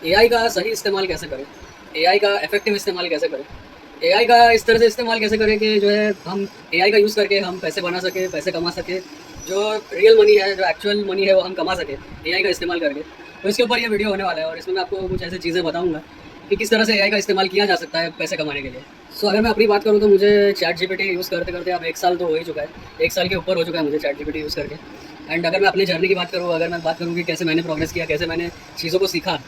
AI का सही इस्तेमाल कैसे करें, एआई का इफेक्टिव इस्तेमाल कैसे करें, एआई का इस तरह से इस्तेमाल कैसे करें कि जो है हम एआई का यूज़ करके हम पैसे बना सके, पैसे कमा सके, जो रियल मनी है, जो एक्चुअल मनी है वो हम कमा सके एआई का इस्तेमाल करके। तो इसके ऊपर ये वीडियो होने वाला है और इसमें मैं आपको कुछ ऐसी चीज़ें बताऊंगा कि किस तरह से एआई का इस्तेमाल किया जा सकता है पैसे कमाने के लिए। सो अगर मैं अपनी बात करूँ तो मुझे चैट जीपीटी यूज़ करते करते अब 1 साल तो हो ही चुका है, 1 साल के ऊपर हो चुका है मुझे चैट जीपीटी यूज़ करके। एंड अगर मैं अपनी जर्नी की बात करूँ, अगर मैं बात करूँ कि कैसे मैंने प्रोग्रेस किया, कैसे मैंने चीज़ों को सीखा,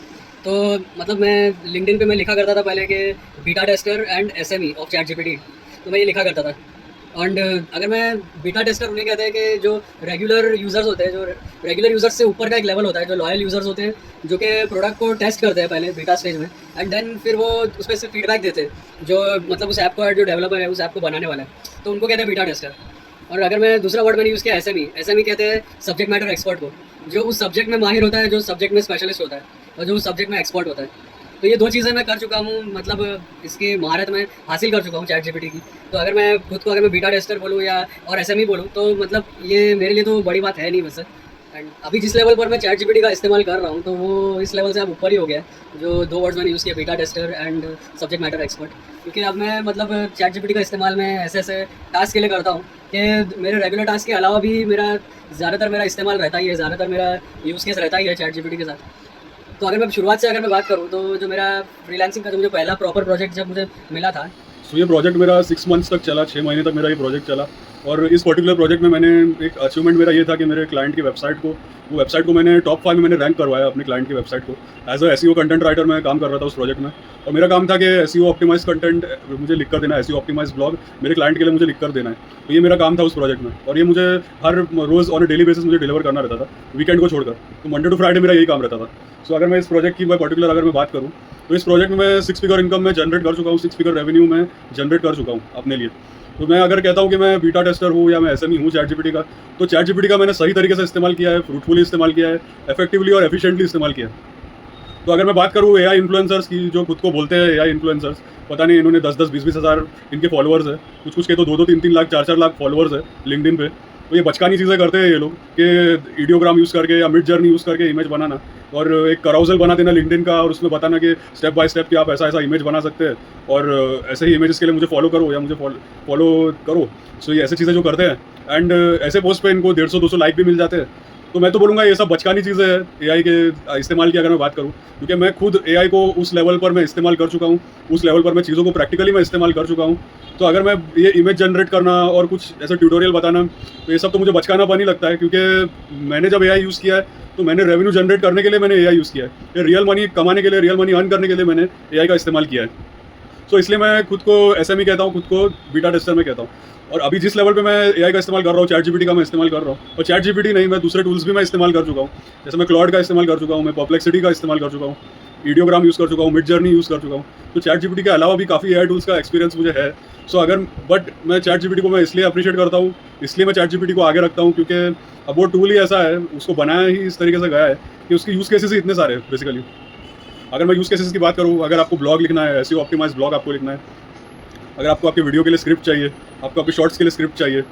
तो मतलब मैं लिंक्डइन पे मैं लिखा करता था पहले कि beta tester and SME of chat GPT, तो मैं ये लिखा करता था। एंड अगर मैं बीटा टेस्टर उन्हें कहते हैं कि जो रेगुलर यूज़र्स होते हैं, जो रेगुलर यूज़र्स से ऊपर का एक लेवल होता है, जो लॉयल यूज़र्स होते हैं, जो कि प्रोडक्ट को टेस्ट करते हैं पहले बीटा स्टेज में, एंड देन फिर वो उस पर से फीडबैक देते हैं, जो मतलब उस ऐप को, जो डेवलपर है उस ऐप को बनाने वाला है, तो उनको कहते हैं बीटा टेस्टर। और अगर मैं दूसरा वर्ड मैंने यूज़ किया एसएमई, एसएमई कहते हैं सब्जेक्ट मैटर एक्सपर्ट को, जो उस सब्जेक्ट में माहिर होता है, जो सब्जेक्ट में स्पेशलिस्ट होता है और जो उस सब्जेक्ट में एक्सपर्ट होता है। तो ये 2 चीज़ें मैं कर चुका हूँ, मतलब इसकी महारत मैं हासिल कर चुका हूँ चैट जीपीटी की। तो अगर मैं खुद को, अगर मैं बीटा टेस्टर बोलूँ या और एसएमई बोलूँ, तो मतलब ये मेरे लिए तो बड़ी बात है नहीं वैसे। एंड अभी जिस लेवल पर मैं चैट जीपीटी का इस्तेमाल कर रहा हूँ, तो वो इस लेवल से अब ऊपर ही हो गया है, जो 2 वर्ड्स मैंने यूज़ किए, beta tester and subject matter expert. क्योंकि अब मैं मतलब चैट जीपीटी का इस्तेमाल मैं ऐसे ऐसे टास्क के लिए करता हूँ कि मेरे रेगुलर टास्क के अलावा भी ज़्यादातर मेरा इस्तेमाल रहता ही है, ज़्यादातर मेरा यूज़ केस रहता ही है चैट जीपीटी के साथ। तो अगर मैं शुरुआत से अगर मैं बात करूँ, तो जो मेरा फ्रीलांसिंग का जो मुझे पहला प्रॉपर प्रोजेक्ट जब मुझे मिला था, तो ये प्रोजेक्ट मेरा 6 मंथ्स तक चला, 6 महीने तक मेरा ये प्रोजेक्ट चला। और इस पर्टिकुलर प्रोजेक्ट में मैंने एक अचीवमेंट मेरा ये था कि मेरे क्लाइंट की वेबसाइट को मैंने टॉप 5 में मैंने रैंक करवाया अपने क्लाइंट की वेबसाइट को। As a SEO content writer मैं काम कर रहा था उस प्रोजेक्ट में, और मेरा काम था कि एसईओ ऑप्टिमाइज कंटेंट मुझे लिख कर देना है, एसईओ ऑप्टिमाइज ब्लॉग मेरे क्लाइंट के लिए मुझे लिख कर देना है। तो ये मेरा काम था उस प्रोजेक्ट में, और ये मुझे हर रोज़ ऑन डेली बेसिस मुझे डिलीवर करना रहता था, वीकेंड को छोड़कर। तो मंडे टू फ्राइडे मेरा यही काम रहता था। सो अगर मैं इस प्रोजेक्ट की पर्टिकुलर अगर मैं बात करूँ, तो इस प्रोजेक्ट में मैं 6 फिगर इनकम में जनरेट कर चुका हूँ, 6 फिगर रेवेन्यू में जनरेट कर चुका हूँ अपने लिए। तो मैं अगर कहता हूँ कि मैं बीटा टेस्टर हूँ या मैं एसएमई हूँ चैट जीपीटी का, तो चैट जीपीटी का मैंने सही तरीके से इस्तेमाल किया है, फ्रूटफुली इस्तेमाल किया है, इफेक्टिवली और एफिशिएंटली इस्तेमाल किया है। तो अगर मैं बात करूँ एआई इन्फ्लुएंसर्स की, जो खुद को बोलते हैं एआई इन्फ्लुएंसर्स, पता नहीं इन्होंने 10-10, 20-20 हज़ार इनके फॉलोअर्स है, कुछ के तो 2-2, 3-3 लाख, 4-4 लाख फॉलोअर्स है लिंक्डइन पे। तो ये बचकानी चीज़ें करते हैं ये लोग कि वीडियोग्राम यूज़ करके या मिड जर्नी यूज़ करके इमेज बनाना, और एक कराउजल बना देना लिंक्डइन का, और उसमें बताना कि स्टेप बाय स्टेप कि आप ऐसा ऐसा इमेज बना सकते हैं, और ऐसे ही इमेजेस के लिए मुझे फॉलो करो या मुझे फॉलो करो। सो ये ऐसी चीज़ें जो करते हैं, एंड ऐसे पोस्ट पे इनको 150-200 लाइक भी मिल जाते हैं। तो मैं तो बोलूँगा ये सब बचकानी चीज़ें हैं एआई के इस्तेमाल की अगर मैं बात करूँ, क्योंकि मैं खुद एआई को उस लेवल पर मैं इस्तेमाल कर चुका हूँ, उस लेवल पर मैं चीज़ों को प्रैक्टिकली मैं इस्तेमाल कर चुका हूँ। तो अगर मैं ये इमेज जनरेट करना और कुछ ऐसे ट्यूटोरियल बताना, तो ये सब तो मुझे बचकानापन नहीं लगता है, क्योंकि मैंने जब एआई यूज़ किया है, तो मैंने रेवेन्यू जनरेट करने के लिए मैंने एआई यूज़ किया है, ये रियल मनी कमाने के लिए, रियल मनी अर्न करने के लिए मैंने एआई का इस्तेमाल किया है। सो इसलिए मैं खुद को एसएमई कहता हूँ, खुद को बीटा टेस्टर में कहता हूँ। और अभी जिस लेवल पे मैं एआई का इस्तेमाल कर रहा हूँ, चैट जीपीटी का मैं इस्तेमाल कर रहा हूँ, और चैट जीपीटी नहीं, मैं दूसरे टूल्स भी मैं इस्तेमाल कर चुका हूँ। जैसे मैं क्लॉड का इस्तेमाल कर चुका हूँ, मैं परप्लेक्सिटी का इस्तेमाल कर चुका हूँ, वीडियोग्राम यूज़ कर चुका हूँ, मिड जर्नी यूज़ कर चुका हूँ। तो चैट जीपीटी के अलावा भी काफ़ी एआई टूल्स का एक्सपीरियंस मुझे है। सो अगर बट मैं चैट जीपीटी को मैं इसलिए अप्रिशिएट करता हूँ, इसलिए मैं चैट जीपीटी को आगे रखता हूँ, क्योंकि अब वो टूल ही ऐसा है, उसको बनाया ही इस तरीके से गया है कि उसके यूज़ केसेस ही इतने सारे हैं बेसिकली। अगर मैं यूज़ केसेस की बात करूँ, अगर आपको ब्लॉग लिखना है, एसईओ ऑप्टिमाइज ब्लॉग आपको लिखना है, अगर आपको आपके वीडियो के लिए स्क्रिप्ट चाहिए, आपको आपके शॉर्ट्स के लिए स्क्रिप्ट चाहिए,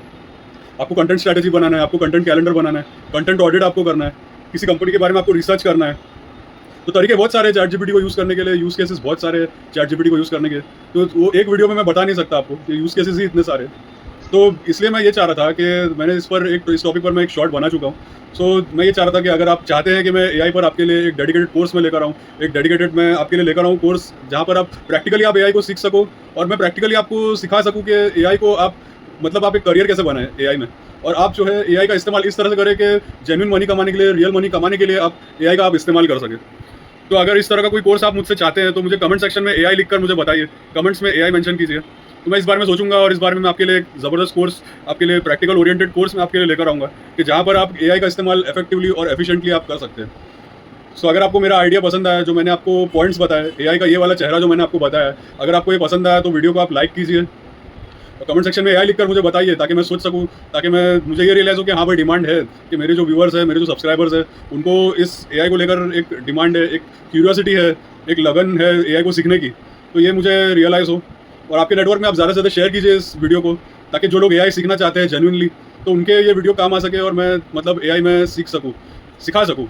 आपको कंटेंट स्ट्रैटेजी बनाना है, आपको कंटेंट कैलेंडर बनाना है, कंटेंट ऑडिट आपको करना है, किसी कंपनी के बारे में आपको रिसर्च करना है, तो तरीके बहुत सारे चैट जीपीटी को यूज़ करने के लिए, यूज़ केसेस बहुत सारे चैट जीपीटी को यूज़ करने के। तो वो एक वीडियो में मैं बता नहीं सकता आपको कि यूज़ केसेस ही इतने सारे। तो इसलिए मैं ये चाह रहा था कि मैंने इस टॉपिक पर मैं एक शॉर्ट बना चुका हूँ। सो मैं ये चाह रहा था कि अगर आप चाहते हैं कि मैं एआई पर आपके लिए एक डेडिकेटेड कोर्स में लेकर आऊँ, एक डेडिकेटेड मैं आपके लिए लेकर आऊँ कोर्स, जहाँ पर आप प्रैक्टिकली आप एआई को सीख सको, और मैं प्रैक्टिकली आपको सिखा सकूँ कि एआई को आप मतलब आप एक करियर कैसे बनाएं एआई में, और आप जो है एआई का इस्तेमाल इस तरह से करें कि जेन्युइन मनी कमाने के लिए, रियल मनी कमाने के लिए आप एआई का आप इस्तेमाल कर सकें। तो अगर इस तरह का कोई कोर्स आप मुझसे चाहते हैं, तो मुझे कमेंट सेक्शन में एआई लिखकर मुझे बताइए, कमेंट्स में एआई मेंशन कीजिए। तो मैं इस बारे में सोचूंगा, और इस बारे में मैं आपके लिए एक ज़बरदस्त कोर्स, आपके लिए प्रैक्टिकल ओरिएंटेड कोर्स मैं आपके लिए लेकर आऊँगा, कि जहाँ पर आप एआई का इस्तेमाल इफेक्टिवली और एफिशिएंटली आप कर सकते हैं। सो अगर आपको मेरा आइडिया पसंद आया, जो मैंने आपको पॉइंट्स बताए, एआई का ये वाला चेहरा जो मैंने आपको बताया, अगर आपको ये पसंद आया, तो वीडियो को आप लाइक कीजिए, और कमेंट सेक्शन में एआई लिखकर मुझे बताइए, ताकि मैं सोच सकूं, ताकि मुझे ये रियलाइज़ हो कि हाँ भाई, डिमांड है कि मेरे जो व्यूअर्स हैं, मेरे जो सब्सक्राइबर्स हैं, उनको इस एआई को लेकर एक डिमांड है, एक क्यूरियोसिटी है, एक लगन है एआई को सीखने की। तो ये मुझे रियलाइज़ हो, और आपके नेटवर्क में आप ज़्यादा से ज़्यादा शेयर कीजिए इस वीडियो को, ताकि जो लोग एआई सीखना चाहते हैं जेन्युइनली, तो उनके ये वीडियो काम आ सके, और मैं मतलब एआई में सिखा सकूँ,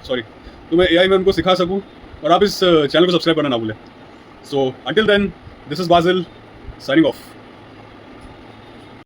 तो मैं एआई में उनको सिखा सकूँ, और आप इस चैनल को सब्सक्राइब करना ना भूलें। So until then, this is Basil signing of.